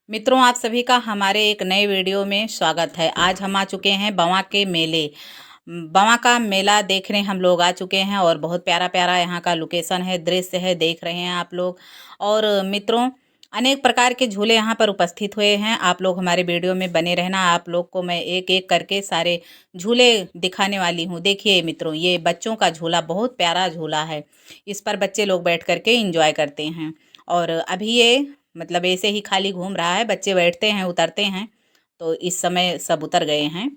मित्रों, आप सभी का हमारे एक नए वीडियो में स्वागत है। आज हम आ चुके हैं बवां के मेले। बवां का मेला देखने हम लोग आ चुके हैं और बहुत प्यारा प्यारा यहाँ का लोकेशन है, दृश्य है, देख रहे हैं आप लोग। और मित्रों, अनेक प्रकार के झूले यहाँ पर उपस्थित हुए हैं। आप लोग हमारे वीडियो में बने रहना। आप लोग को मैं एक एक करके सारे झूले दिखाने वाली हूँ। देखिए मित्रों, ये बच्चों का झूला बहुत प्यारा झूला है। इस पर बच्चे लोग बैठ करके इंजॉय करते हैं। और अभी ये मतलब ऐसे ही खाली घूम रहा है, बच्चे बैठते हैं उतरते हैं, तो इस समय सब उतर गए हैं।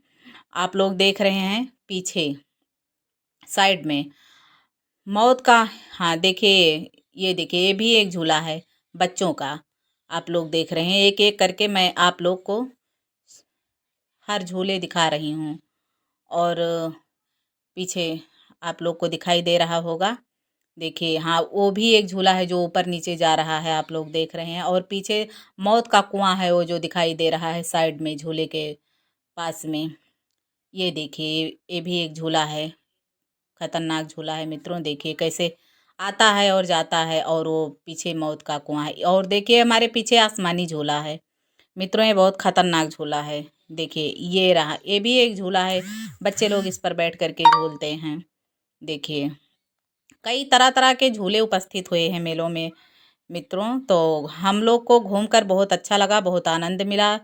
आप लोग देख रहे हैं पीछे साइड में मौत का। हाँ देखिए, ये देखिए, ये भी एक झूला है बच्चों का। आप लोग देख रहे हैं, एक एक करके मैं आप लोग को हर झूले दिखा रही हूँ। और पीछे आप लोग को दिखाई दे रहा होगा, देखिए, हाँ वो भी एक झूला है जो ऊपर नीचे जा रहा है, आप लोग देख रहे हैं। और पीछे मौत का कुआं है वो जो दिखाई दे रहा है साइड में झूले के पास में। ये देखिए, ये भी एक झूला है, खतरनाक झूला है मित्रों। देखिए कैसे आता है और जाता है। और वो पीछे मौत का कुआं है। और देखिए हमारे पीछे आसमानी झूला है मित्रों, ये बहुत खतरनाक झूला है। देखिए ये रहा, ये भी एक झूला है, बच्चे लोग इस पर बैठ करके झूलते हैं। देखिए कई तरह तरह के झूले उपस्थित हुए हैं मेलों में मित्रों। तो हम लोग को घूमकर बहुत अच्छा लगा, बहुत आनंद मिला।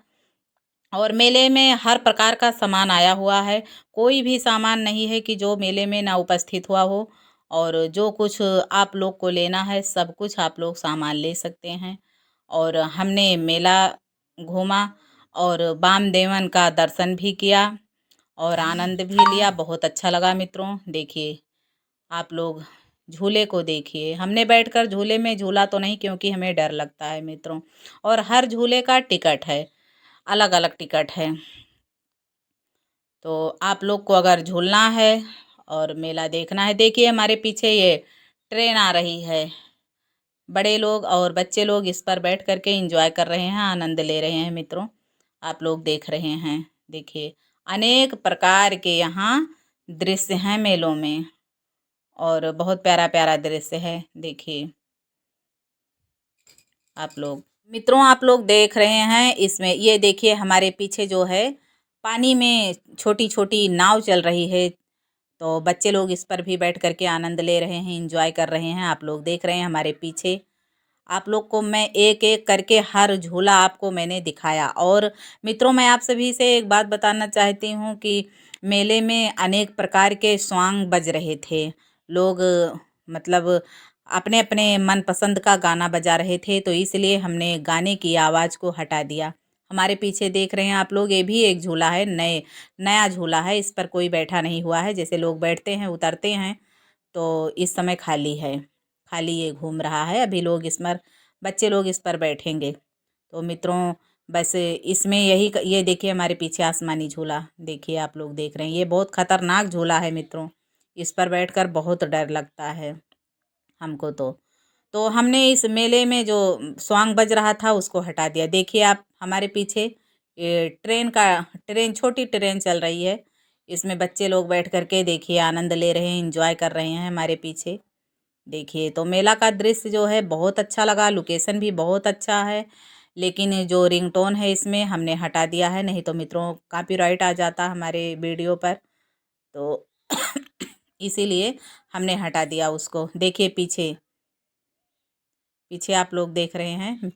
और मेले में हर प्रकार का सामान आया हुआ है। कोई भी सामान नहीं है कि जो मेले में ना उपस्थित हुआ हो। और जो कुछ आप लोग को लेना है सब कुछ आप लोग सामान ले सकते हैं। और हमने मेला घूमा और बाम देवन का दर्शन भी किया और आनंद भी लिया। बहुत अच्छा लगा मित्रों। देखिए आप लोग झूले को देखिए। हमने बैठकर झूले में झूला तो नहीं, क्योंकि हमें डर लगता है मित्रों। और हर झूले का टिकट है, अलग अलग टिकट है। तो आप लोग को अगर झूलना है और मेला देखना है, देखिए हमारे पीछे ये ट्रेन आ रही है। बड़े लोग और बच्चे लोग इस पर बैठ करके एंजॉय कर रहे हैं, आनंद ले रहे हैं मित्रों। आप लोग देख रहे हैं, देखिए अनेक प्रकार के यहाँ दृश्य हैं मेलों में। और बहुत प्यारा प्यारा दृश्य है। देखिए आप लोग मित्रों, आप लोग देख रहे हैं इसमें, ये देखिए हमारे पीछे जो है पानी में छोटी छोटी नाव चल रही है। तो बच्चे लोग इस पर भी बैठ करके आनंद ले रहे हैं, एंजॉय कर रहे हैं। आप लोग देख रहे हैं हमारे पीछे। आप लोग को मैं एक एक करके हर झूला आपको मैंने दिखाया। और मित्रों, मैं आप सभी से एक बात बताना चाहती हूँ कि मेले में अनेक प्रकार के सॉन्ग बज रहे थे। लोग मतलब अपने अपने मनपसंद का गाना बजा रहे थे, तो इसलिए हमने गाने की आवाज़ को हटा दिया। हमारे पीछे देख रहे हैं आप लोग, ये भी एक झूला है, नया झूला है। इस पर कोई बैठा नहीं हुआ है, जैसे लोग बैठते हैं उतरते हैं। तो इस समय खाली है, खाली ये घूम रहा है। अभी लोग इस पर, बच्चे लोग इस पर बैठेंगे। तो मित्रों, बस इसमें यही ये देखिए हमारे पीछे आसमानी झूला, देखिए आप लोग देख रहे हैं, ये बहुत खतरनाक झूला है मित्रों। इस पर बैठकर बहुत डर लगता है हमको। तो हमने इस मेले में जो सॉन्ग बज रहा था उसको हटा दिया। देखिए आप हमारे पीछे ये ट्रेन, छोटी ट्रेन चल रही है। इसमें बच्चे लोग बैठ करके देखिए आनंद ले रहे हैं, एंजॉय कर रहे हैं हमारे पीछे। देखिए तो मेला का दृश्य जो है बहुत अच्छा लगा, लोकेशन भी बहुत अच्छा है। लेकिन जो रिंगटोन है इसमें हमने हटा दिया है, नहीं तो मित्रों कॉपीराइट आ जाता हमारे वीडियो पर। तो इसीलिए हमने हटा दिया उसको। देखिए पीछे, पीछे आप लोग देख रहे हैं